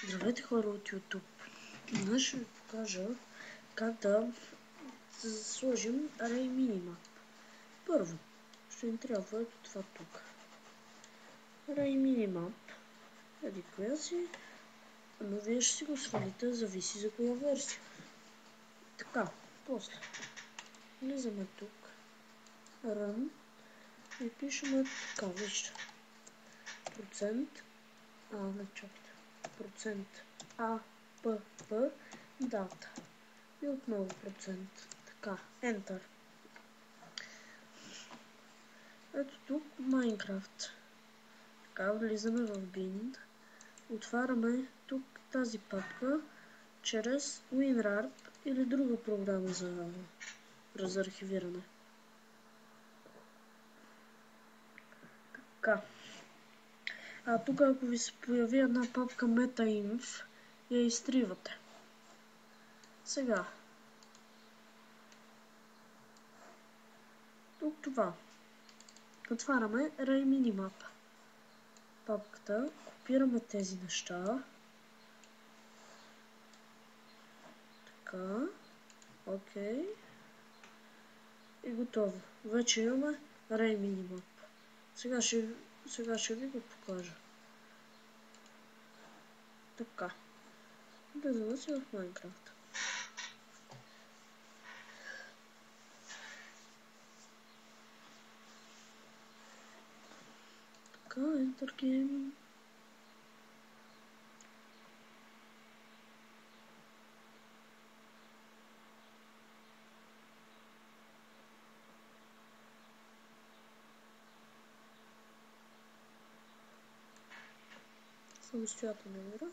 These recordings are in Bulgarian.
Здравейте, хора от YouTube. Днес ще ви покажа как да сложим Array Minimap. Първо, ще ни трябва това тук. Array Minimap. Еди коя си, но вие ще си го свалите, зависи за коя версия. Така, после влизаме тук, Run и пишем така, вижте. Процент APP дата. И отново процент. Така, Enter. Ето тук Minecraft. Така, влизаме в bin. Отваряме тук тази папка чрез WinRAR или друга програма за архивиране. Така. Тук ако ви се появи една папка MetaInf, я изтривате. Сега. Тук това. Отваряме Array Minimap. Папката. Копираме тези неща. Така. Окей. И готово. Вече имаме Array Minimap. Сега ще ви го покажа. Така. Влизаме си в Minecraft. Така, Enter Game. Самостоятелна игра.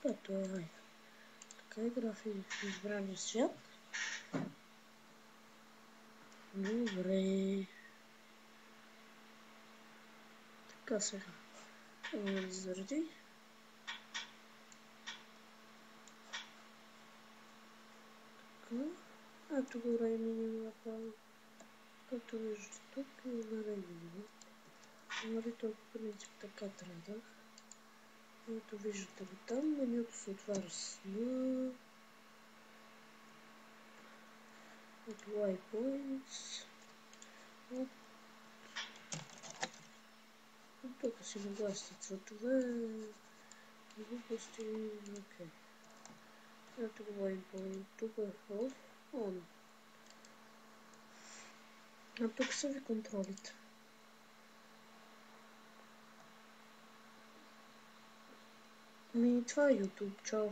Ето е, айде. Така, игра в избрания свят. Добре. Така сега. Да заради. Така. Ето го Array Minimap. Като виждате тук и Array Minimap. Нали то по принцип така трябва. Ето виждате го там. Менюто се отваря с N. Ето Waypoints. Тук си нагласите цветове, глупости, окей. Ето го Waypoint, тук е Off, On. Тук са ви контролите. Това е YouTube, чао.